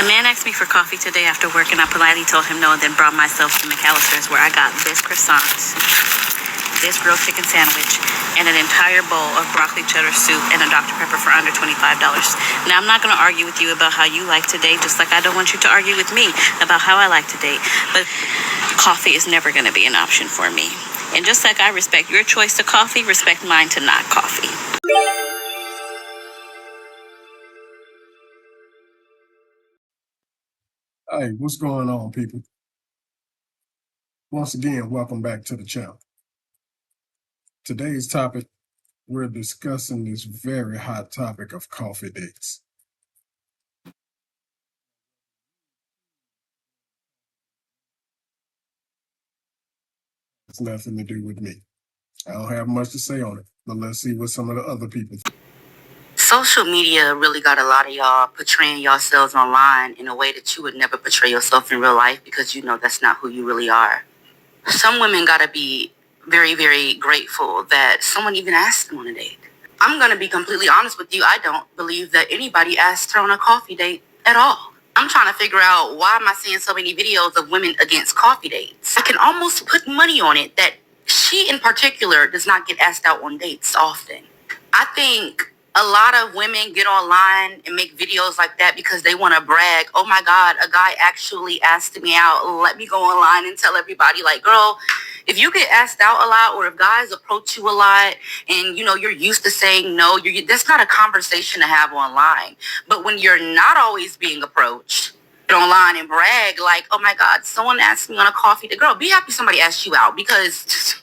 A man asked me for coffee today after work, and I politely told him no, and then brought myself to McAllister's, where I got this croissant, this grilled chicken sandwich, and an entire bowl of broccoli cheddar soup and a Dr. Pepper for under $25. Now, I'm not going to argue with you about how you like to date, just like I don't want you to argue with me about how I like to date, but coffee is never going to be an option for me. And just like I respect your choice to coffee, respect mine to not coffee. Hey, what's going on, people? Once again, welcome back to the channel. Today's topic, we're discussing this very hot topic of coffee dates. It's nothing to do with me. I don't have much to say on it, but let's see what some of the other people think. Social media really got a lot of y'all portraying yourselves online in a way that you would never portray yourself in real life, because you know that's not who you really are. Some women gotta be very, very grateful that someone even asked them on a date. I'm gonna be completely honest with you. I don't believe that anybody asked her on a coffee date at all. I'm trying to figure out, why am I seeing so many videos of women against coffee dates? I can almost put money on it that she in particular does not get asked out on dates often. I think a lot of women get online and make videos like that because they want to brag. Oh my God, a guy actually asked me out. Let me go online and tell everybody. Like, girl, if you get asked out a lot, or if guys approach you a lot and, you know, you're used to saying no, that's not a conversation to have online. But when you're not always being approached, get online and brag like, oh my God, someone asked me on a coffee date. Girl, be happy somebody asked you out, because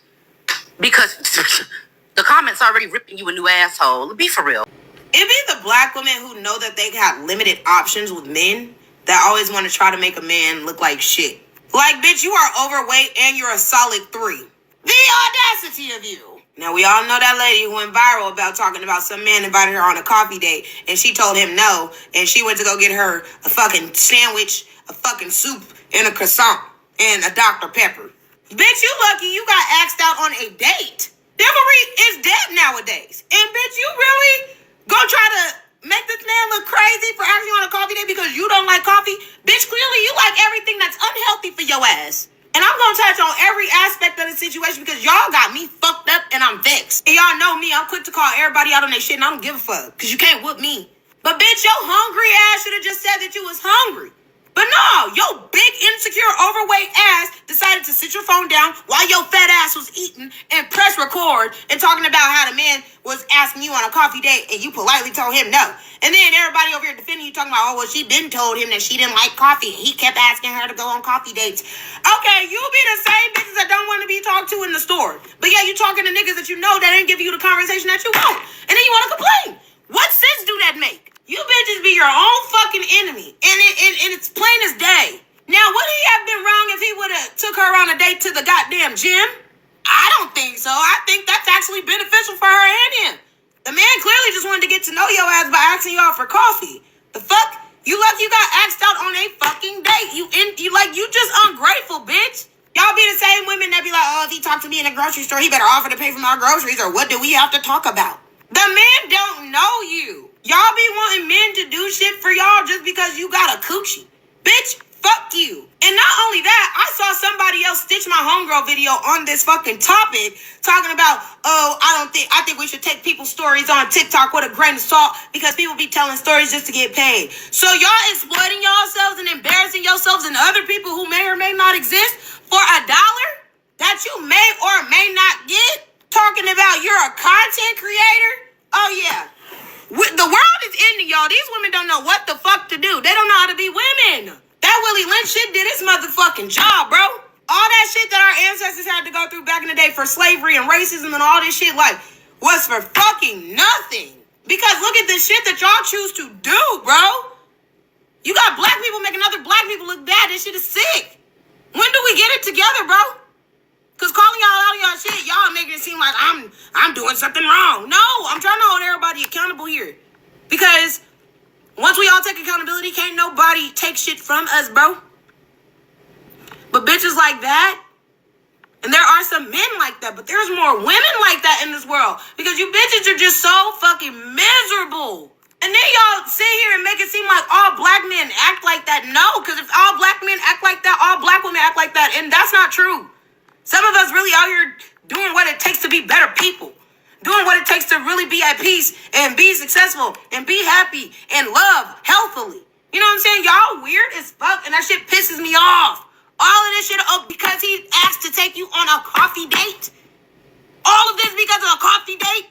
the comments already ripping you a new asshole. Be for real. It be the black women who know that they got limited options with men that always want to try to make a man look like shit. Like, bitch, you are overweight and you're a solid 3. The audacity of you. Now, we all know that lady who went viral about talking about some man invited her on a coffee date and she told him no, and she went to go get her a fucking sandwich, a fucking soup, and a croissant, and a Dr. Pepper. Bitch, you lucky you got asked out on a date. Chivalry is dead nowadays. And bitch, you really gonna try to make this man look crazy for asking you on a coffee date because you don't like coffee? Bitch, clearly you like everything that's unhealthy for your ass. And I'm gonna touch on every aspect of the situation because y'all got me fucked up and I'm vexed. And y'all know me, I'm quick to call everybody out on their shit and I don't give a fuck, because you can't whoop me. But bitch, your hungry ass should have just said that you was hungry. But no, your big, insecure, overweight ass decided to sit your phone down while your fat ass was eating and press record and talking about how the man was asking you on a coffee date and you politely told him no. And then everybody over here defending you talking about, oh, well, she been told him that she didn't like coffee and he kept asking her to go on coffee dates. Okay, you be the same bitches that don't want to be talked to in the store. But yeah, you talking to niggas that you know that ain't giving you the conversation that you want. And then you want to complain. What sense do that make? You bitches be your own fucking enemy. And it's plain as day. Now, would he have been wrong if he would have took her on a date to the goddamn gym? I don't think so. I think that's actually beneficial for her and him. The man clearly just wanted to get to know your ass by asking you out for coffee. The fuck? You lucky you got asked out on a fucking date. You just ungrateful, bitch. Y'all be the same women that be like, oh, if he talked to me in a grocery store, he better offer to pay for my groceries, or what do we have to talk about? The man don't know you. Y'all be wanting men to do shit for y'all just because you got a coochie. Bitch, fuck you. And not only that, I saw somebody else stitch my homegirl video on this fucking topic, talking about, oh, I think we should take people's stories on TikTok with a grain of salt because people be telling stories just to get paid. So y'all exploiting yourselves and embarrassing yourselves and other people who may or may not exist for $1 that you may or may not get, talking about you're a content creator? Oh, yeah. The world is ending, y'all. These women don't know what the fuck to do. They don't know how to be women. That Willie Lynch shit did his motherfucking job, bro. All that shit that our ancestors had to go through back in the day for slavery and racism and all this shit, like, was for fucking nothing. Because look at the shit that y'all choose to do, bro. You got black people making other black people look bad. This shit is sick. When do we get it together, bro? Because calling y'all out of y'all shit, y'all making it seem like I'm doing something wrong. No, I'm trying to hold everybody accountable here. Because once we all take accountability, can't nobody take shit from us, bro. But bitches like that, and there are some men like that, but there's more women like that in this world. Because you bitches are just so fucking miserable. And then y'all sit here and make it seem like all black men act like that. not true. Some of us really out here doing what it takes to be better people. Doing what it takes to really be at peace and be successful and be happy and love healthily. You know what I'm saying? Y'all weird as fuck, and that shit pisses me off. All of this shit because he asked to take you on a coffee date. All of this because of a coffee date.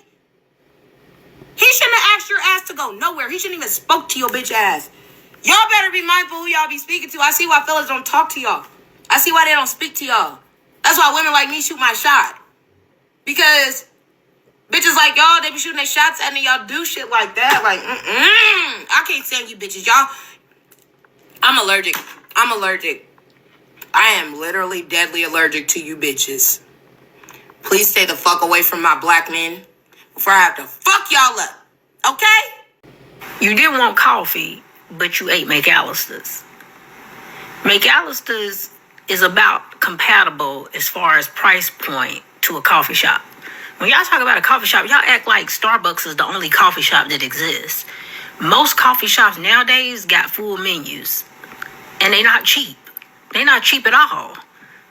He shouldn't have asked your ass to go nowhere. He shouldn't even spoke to your bitch ass. Y'all better be mindful who y'all be speaking to. I see why fellas don't talk to y'all. I see why they don't speak to y'all. That's why women like me shoot my shot. Because bitches like y'all, they be shooting their shots at me. Y'all do shit like that. Like, I can't stand you bitches. Y'all, I'm allergic. I am literally deadly allergic to you bitches. Please stay the fuck away from my black men before I have to fuck y'all up. Okay? You didn't want coffee, but you ate McAllister's. McAllister's is about compatible as far as price point to a coffee shop. When y'all talk about a coffee shop, y'all act like Starbucks is the only coffee shop that exists. Most coffee shops nowadays got full menus, and they not cheap. They not cheap at all.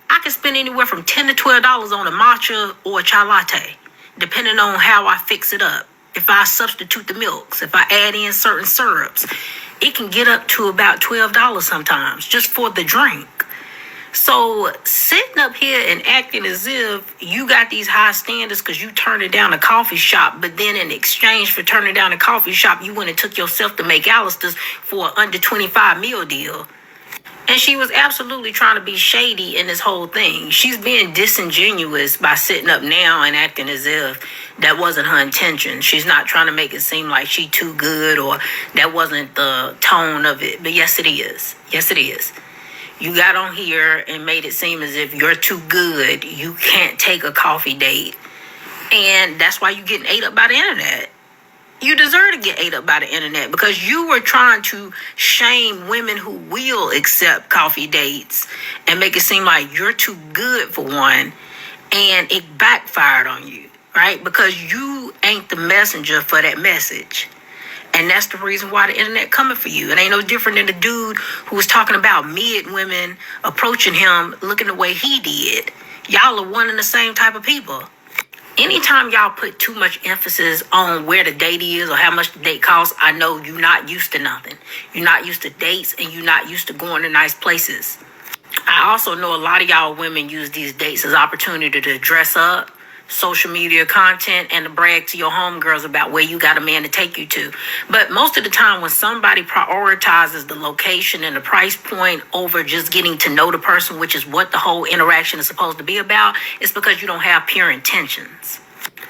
I can spend anywhere from $10 to $12 on a matcha or a chai latte, depending on how I fix it up. If I substitute the milks, if I add in certain syrups, it can get up to about $12 sometimes just for the drink. So sitting up here and acting as if you got these high standards because you turned it down a coffee shop, but then in exchange for turning down a coffee shop, you went and took yourself to McAllister's for an under 25 meal deal. And she was absolutely trying to be shady in this whole thing. She's being disingenuous by sitting up now and acting as if that wasn't her intention. She's not trying to make it seem like she too good or that wasn't the tone of it. But yes, it is. Yes, it is. You got on here and made it seem as if you're too good. You can't take a coffee date. And that's why you're getting ate up by the internet. You deserve to get ate up by the internet because you were trying to shame women who will accept coffee dates and make it seem like you're too good for one, and it backfired on you, right? Because you ain't the messenger for that message. And that's the reason why the internet coming for you. It ain't no different than the dude who was talking about mid women approaching him looking the way he did. Y'all are one and the same type of people. Anytime y'all put too much emphasis on where the date is or how much the date costs, I know you're not used to nothing. You're not used to dates and you're not used to going to nice places. I also know a lot of y'all women use these dates as opportunity to dress up, social media content, and to brag to your homegirls about where you got a man to take you to. But most of the time when somebody prioritizes the location and the price point over just getting to know the person, which is what the whole interaction is supposed to be about, it's because you don't have pure intentions.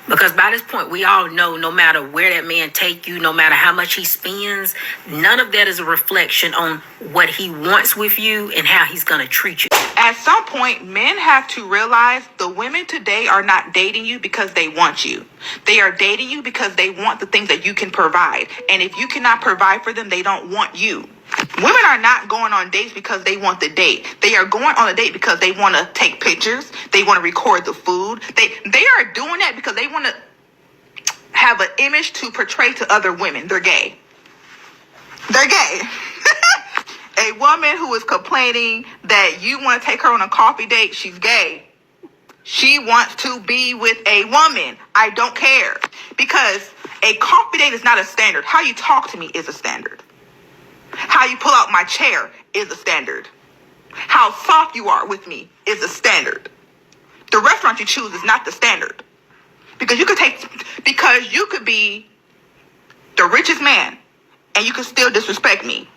Because by this point, we all know no matter where that man take you, no matter how much he spends, none of that is a reflection on what he wants with you and how he's going to treat you. At some point, men have to realize the women today are not dating you because they want you. They are dating you because they want the things that you can provide. And if you cannot provide for them, they don't want you. Women are not going on dates because they want the date. They are going on a date because they want to take pictures. They want to record the food. They are doing that because they want to have an image to portray to other women. They're gay. They're gay. A woman who is complaining that you want to take her on a coffee date, she's gay. She wants to be with a woman. I don't care. Because a coffee date is not a standard. How you talk to me is a standard. How you pull out my chair is a standard. How soft you are with me is a standard. The restaurant you choose is not the standard. Because you could be the richest man and you could still disrespect me.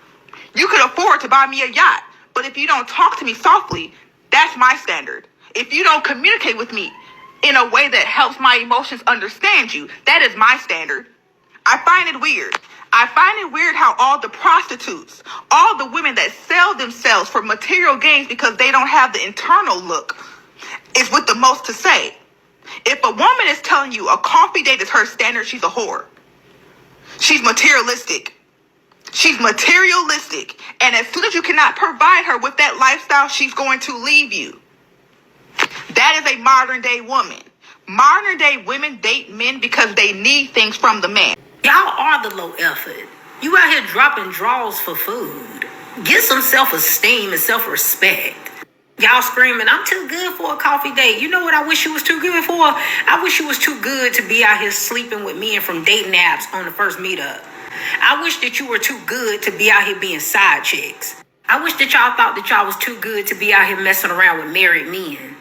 You could afford to buy me a yacht, but if you don't talk to me softly, that's my standard. If you don't communicate with me in a way that helps my emotions understand you, that is my standard. I find it weird. I find it weird how all the prostitutes, all the women that sell themselves for material gains because they don't have the internal look, is with the most to say. If a woman is telling you a coffee date is her standard, she's a whore. She's materialistic. She's materialistic. And as soon as you cannot provide her with that lifestyle, she's going to leave you. That is a modern day woman. Modern day women date men because they need things from the man. Y'all are the low effort. You out here dropping draws for food. Get some self-esteem and self-respect. Y'all screaming, I'm too good for a coffee date. You know what I wish you was too good for? I wish you was too good to be out here sleeping with men from dating apps on the first meetup. I wish that you were too good to be out here being side chicks. I wish that y'all thought that y'all was too good to be out here messing around with married men.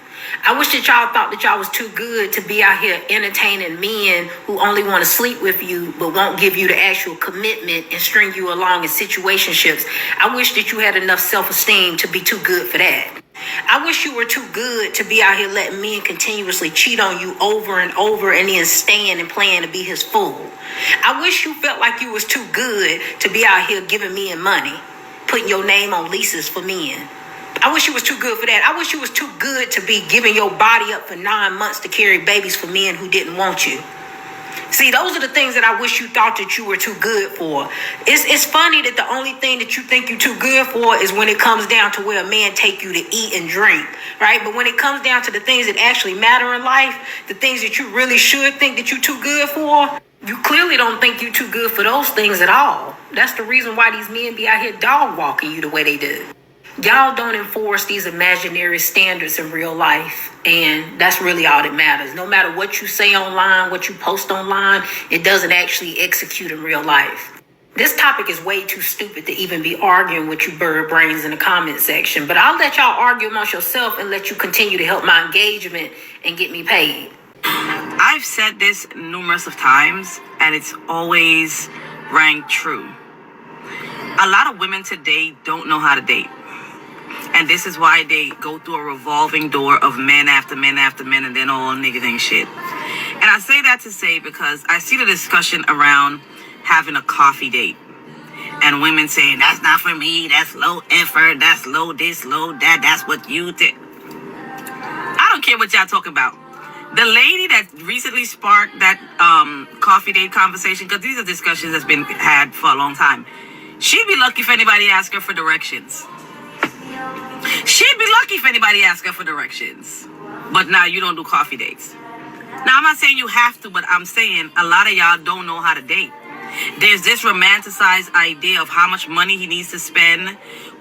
I wish that y'all thought that y'all was too good to be out here entertaining men who only want to sleep with you but won't give you the actual commitment and string you along in situationships. I wish that you had enough self-esteem to be too good for that. I wish you were too good to be out here letting men continuously cheat on you over and over and then staying and playing to be his fool. I wish you felt like you was too good to be out here giving men money, putting your name on leases for men. I wish you was too good for that. I wish you was too good to be giving your body up for 9 months to carry babies for men who didn't want you. See, those are the things that I wish you thought that you were too good for. It's funny that the only thing that you think you're too good for is when it comes down to where a man take you to eat and drink, right? But when it comes down to the things that actually matter in life, the things that you really should think that you're too good for, you clearly don't think you're too good for those things at all. That's the reason why these men be out here dog walking you the way they do. Y'all don't enforce these imaginary standards in real life, and that's really all that matters. No matter what you say online, what you post online, it doesn't actually execute in real life. This topic is way too stupid to even be arguing with you bird brains in the comment section, but I'll let y'all argue amongst yourself and let you continue to help my engagement and get me paid. I've said this numerous of times, and it's always rang true. A lot of women today don't know how to date. And this is why they go through a revolving door of men after men after men, and then all niggas ain't shit. And I say that to say because I see the discussion around having a coffee date. And women saying, that's not for me, that's low effort, that's low this, low that, that's what you did. I don't care what y'all talking about. The lady that recently sparked that coffee date conversation, because these are discussions that's been had for a long time, she'd be lucky if anybody asked her for directions. She'd be lucky if anybody asked her for directions. But now you don't do coffee dates. Now, I'm not saying you have to, but I'm saying a lot of y'all don't know how to date. There's this romanticized idea of how much money he needs to spend,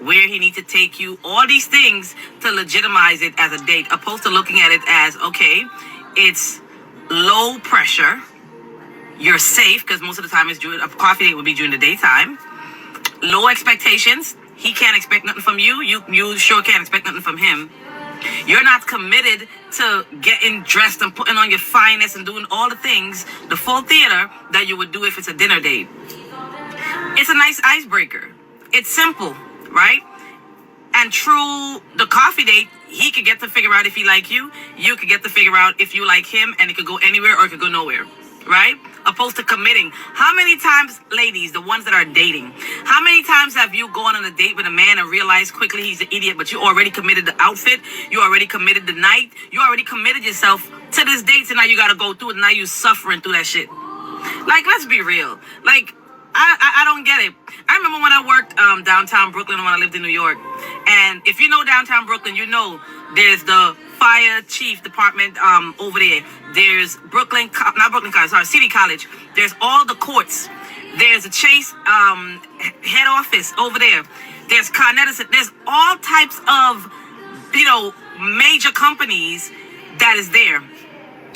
where he needs to take you, all these things to legitimize it as a date, opposed to looking at it as, okay, it's low pressure, you're safe, because most of the time a coffee date would be during the daytime, low expectations. He can't expect nothing from you. You sure can't expect nothing from him. You're not committed to getting dressed and putting on your finest and doing all the things, the full theater that you would do if it's a dinner date. It's a nice icebreaker. It's simple, right? And through the coffee date, he could get to figure out if he like you. You could get to figure out if you like him, and it could go anywhere or it could go nowhere, right? Opposed to committing. How many times, ladies, the ones that are dating, how many times have you gone on a date with a man and realized quickly he's an idiot, but you already committed the outfit, you already committed the night, you already committed yourself to this date, so now you gotta go through it, and now you suffering through that shit. Like, let's be real. Like, I don't get it. I remember when I worked downtown Brooklyn when I lived in New York. And if you know downtown Brooklyn, you know there's the fire chief department over there. There's City College. There's all the courts. There's a Chase head office over there. There's Con Edison. There's all types of, major companies that is there.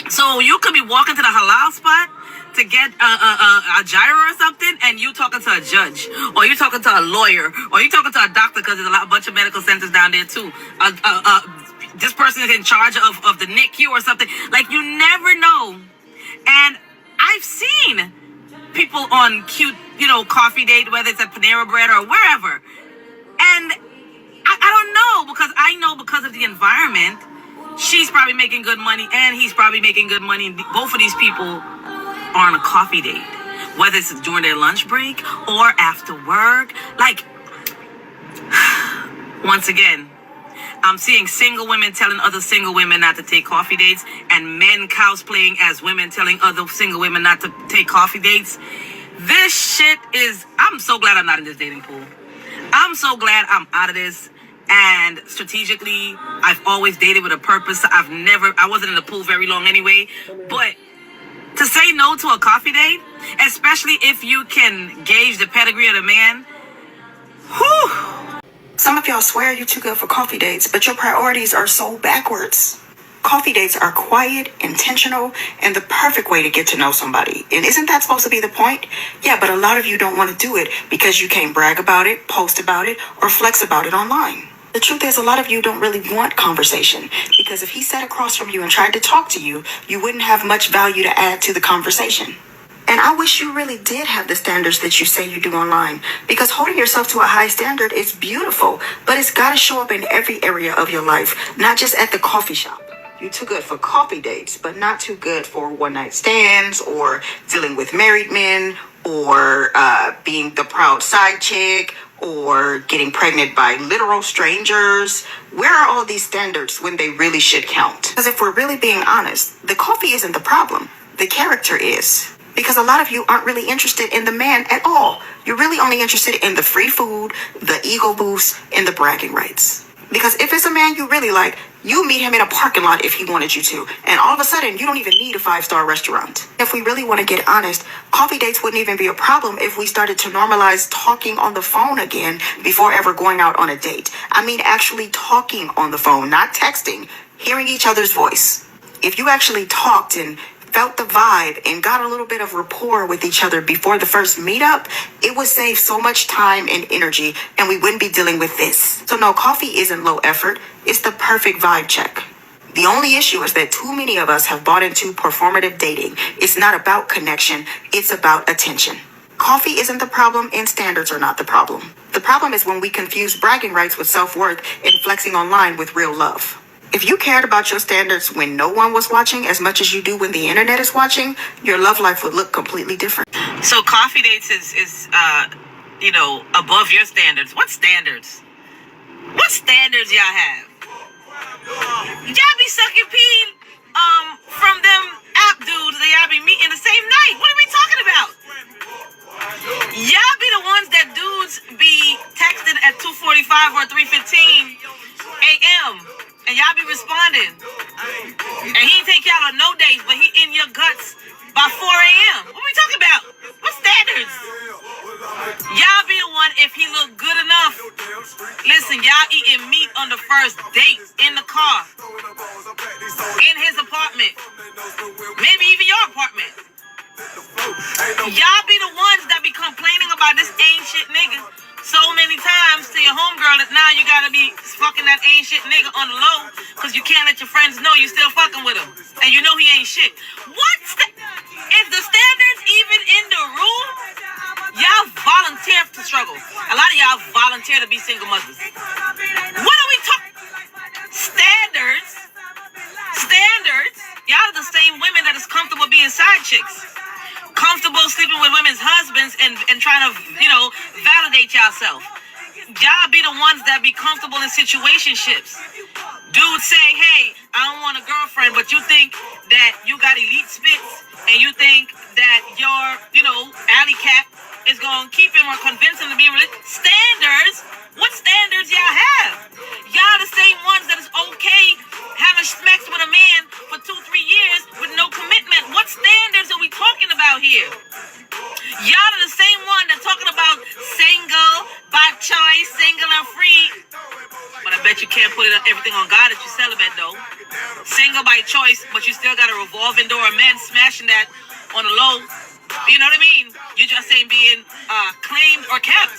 So you could be walking to the halal spot to get a gyro or something, and you talking to a judge, or you talking to a lawyer, or you talking to a doctor, because there's a bunch of medical centers down there too. This person is in charge of the NICU or something. Like, you never know. And I've seen people on cute, coffee date, whether it's at Panera Bread or wherever. And I don't know, because I know because of the environment, she's probably making good money and he's probably making good money. Both of these people are on a coffee date, whether it's during their lunch break or after work. Like, once again, I'm seeing single women telling other single women not to take coffee dates, and men cosplaying as women telling other single women not to take coffee dates. This shit is, I'm so glad I'm not in this dating pool. I'm so glad I'm out of this. And strategically, I've always dated with a purpose. I wasn't in the pool very long anyway, but to say no to a coffee date, especially if you can gauge the pedigree of the man, whew. Some of y'all swear you're too good for coffee dates, but your priorities are so backwards. Coffee dates are quiet, intentional, and the perfect way to get to know somebody. And isn't that supposed to be the point? Yeah, but a lot of you don't want to do it because you can't brag about it, post about it, or flex about it online. The truth is, a lot of you don't really want conversation because if he sat across from you and tried to talk to you, you wouldn't have much value to add to the conversation. And I wish you really did have the standards that you say you do online, because holding yourself to a high standard is beautiful, but it's got to show up in every area of your life, not just at the coffee shop. You're too good for coffee dates, but not too good for one-night stands or dealing with married men or being the proud side chick or getting pregnant by literal strangers. Where are all these standards when they really should count? Because if we're really being honest, the coffee isn't the problem. The character is. Because a lot of you aren't really interested in the man at all. You're really only interested in the free food, the ego boost, and the bragging rights. Because if it's a man you really like, you meet him in a parking lot if he wanted you to. And all of a sudden, you don't even need a 5-star restaurant. If we really want to get honest, coffee dates wouldn't even be a problem if we started to normalize talking on the phone again before ever going out on a date. I mean, actually talking on the phone, not texting, hearing each other's voice. If you actually talked and felt the vibe and got a little bit of rapport with each other before the first meetup, it would save so much time and energy and we wouldn't be dealing with this. So no, coffee isn't low effort. It's the perfect vibe check. The only issue is that too many of us have bought into performative dating. It's not about connection. It's about attention. Coffee isn't the problem and standards are not the problem. The problem is when we confuse bragging rights with self-worth and flexing online with real love. If you cared about your standards when no one was watching as much as you do when the internet is watching, your love life would look completely different. So coffee dates is above your standards. What standards? What standards y'all have? Y'all be sucking pee from them app dudes that y'all be meeting the same night. What are we talking about? Y'all be the ones that dudes be texting at 2:45 or 3:15 a.m. and y'all be responding. And he ain't take y'all on no dates, but he in your guts by 4 a.m. What we talking about? What standards? Y'all be the one if he look good enough. Listen, y'all eating meat on the first date in the car, in his apartment, maybe even your apartment. Y'all be the ones that be complaining about this ain't shit nigga so many times to your homegirl that now you gotta be fucking that ain't shit nigga on the low because you can't let your friends know you still fucking with him and you know he ain't shit. Is the standards even in the room? Y'all volunteer to struggle. A lot of y'all volunteer to be single mothers. What are we talking? Standards? Y'all are the same women that is comfortable being side chicks. Comfortable sleeping with women's husbands and trying to, validate yourself. Y'all be the ones that be comfortable in situationships. Dudes say, hey, I don't want a girlfriend, but you think that you got elite spits and you think that your, alley cat is going to keep him or convince him to be religious. Standards? What standards y'all have? Y'all the same ones that is okay having smacks with a man for 2-3 years with no commitment. What standards are we talking about here? Y'all are the same one that talking about single, by choice, single and free. But I bet you can't put everything on God that you celibate though. Single by choice, but you still got a revolving door of men smashing that on the low. You know what I mean? You just ain't being claimed or kept.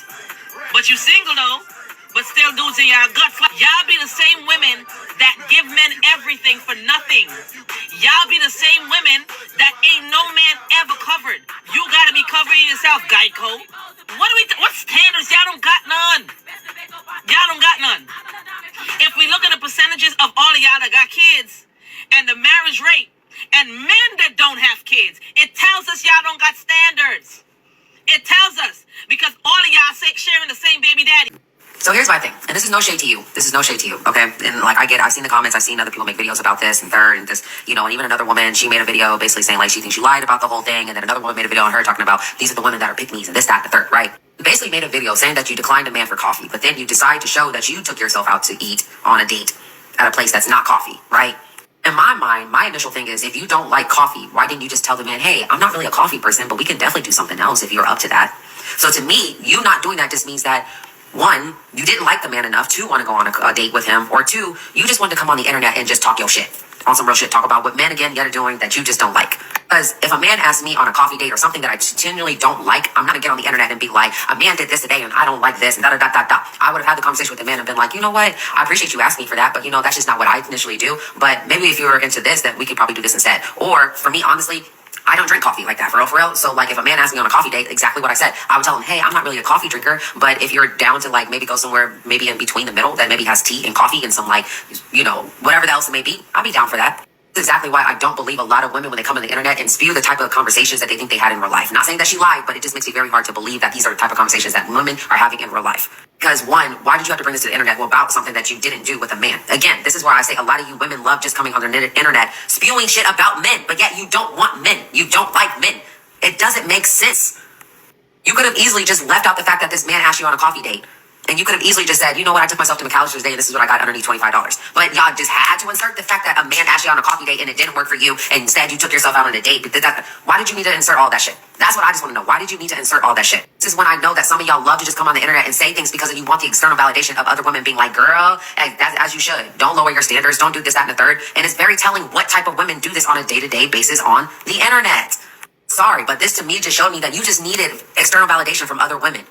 But you single though, but still dudes in y'all guts. Y'all be the same women that give men everything for nothing. Y'all be the same women that ain't no man ever covered. You gotta be covering yourself, Geico. What standards? Y'all don't got none. Y'all don't got none. If we look at the percentages of all of y'all that got kids and the marriage rate and men that don't have kids, it tells us y'all don't got standards. It tells us because all of y'all sharing the same baby daddy. So here's my thing, and this is no shade to you. This is no shade to you, okay? And I've seen the comments, I've seen other people make videos about this and third and this, and even another woman, she made a video basically saying she thinks you lied about the whole thing, and then another woman made a video on her talking about these are the women that are pick-me's and this, that, and the third, right? You basically made a video saying that you declined a man for coffee, but then you decide to show that you took yourself out to eat on a date at a place that's not coffee, right? In my mind, my initial thing is if you don't like coffee, why didn't you just tell the man, hey, I'm not really a coffee person, but we can definitely do something else if you're up to that. So to me, you not doing that just means that one, you didn't like the man enough to want to go on a date with him, or two, you just wanted to come on the internet and just talk your shit. On some real shit, talk about what men again yet are doing that you just don't like. Because if a man asks me on a coffee date or something that I genuinely don't like, I'm not gonna get on the internet and be like, a man did this today and I don't like this and da da da da da. I would have had the conversation with the man and been like, you know what, I appreciate you asking me for that, but you know, that's just not what I initially do. But maybe if you were into this, then we could probably do this instead. Or for me, honestly, I don't drink coffee like that, for real. So, like, if a man asks me on a coffee date, exactly what I said, I would tell him, hey, I'm not really a coffee drinker, but if you're down to, like, maybe go somewhere, maybe in between the middle, that maybe has tea and coffee and some, like, you know, whatever else it may be, I'll be down for that. That's exactly why I don't believe a lot of women when they come on the internet and spew the type of conversations that they think they had in real life. Not saying that she lied, but it just makes it very hard to believe that these are the type of conversations that women are having in real life. Because one, why did you have to bring this to the internet about something that you didn't do with a man? Again, this is why I say a lot of you women love just coming on the internet spewing shit about men, but yet you don't want men. You don't like men. It doesn't make sense. You could have easily just left out the fact that this man asked you on a coffee date. And you could have easily just said, you know what, I took myself to McAllister's Day and this is what I got underneath $25. But y'all just had to insert the fact that a man asked you on a coffee date and it didn't work for you, and instead you took yourself out on a date. Why did you need to insert all that shit? That's what I just want to know. Why did you need to insert all that shit? This is when I know that some of y'all love to just come on the internet and say things because you want the external validation of other women being like, girl, as you should. Don't lower your standards. Don't do this, that, and the third. And it's very telling what type of women do this on a day-to-day basis on the internet. Sorry, but this to me just showed me that you just needed external validation from other women.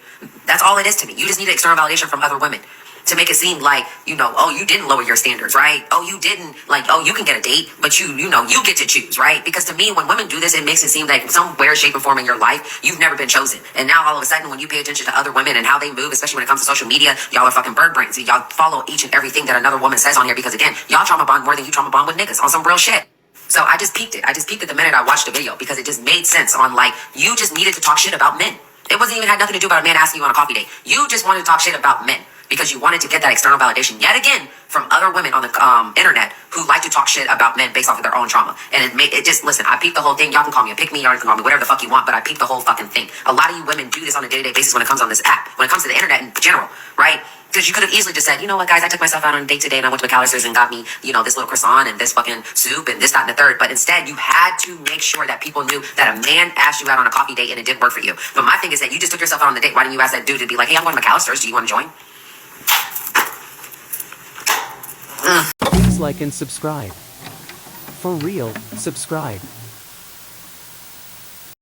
That's all it is to me. You just needed external validation from other women to make it seem like, you know, oh, you didn't lower your standards, right? Oh, you didn't, like, oh, you can get a date, but you know, you get to choose, right? Because to me, when women do this, it makes it seem like somewhere, shape, or form in your life, you've never been chosen. And now all of a sudden, when you pay attention to other women and how they move, especially when it comes to social media, y'all are fucking bird brains. Y'all follow each and everything that another woman says on here because, again, y'all trauma bond more than you trauma bond with niggas on some real shit. So I just peeped it. I just peeped it the minute I watched the video because it just made sense on, like, you just needed to talk shit about men. It wasn't even had nothing to do about a man asking you on a coffee date. You just wanted to talk shit about men because you wanted to get that external validation yet again from other women on the internet who like to talk shit about men based off of their own trauma. And it just, listen, I peeped the whole thing. Y'all can call me a pick me, y'all can call me whatever the fuck you want, but I peeped the whole fucking thing. A lot of you women do this on a day-to-day basis when it comes on this app, when it comes to the internet in general, right? Because you could have easily just said, you know what, guys, I took myself out on a date today and I went to McAllister's and got me, you know, this little croissant and this fucking soup and this, that, and the third. But instead, you had to make sure that people knew that a man asked you out on a coffee date and it didn't work for you. But my thing is that you just took yourself out on the date. Why didn't you ask that dude to be like, hey, I'm going to McAllister's. Do you want to join? Please like and subscribe. For real, subscribe.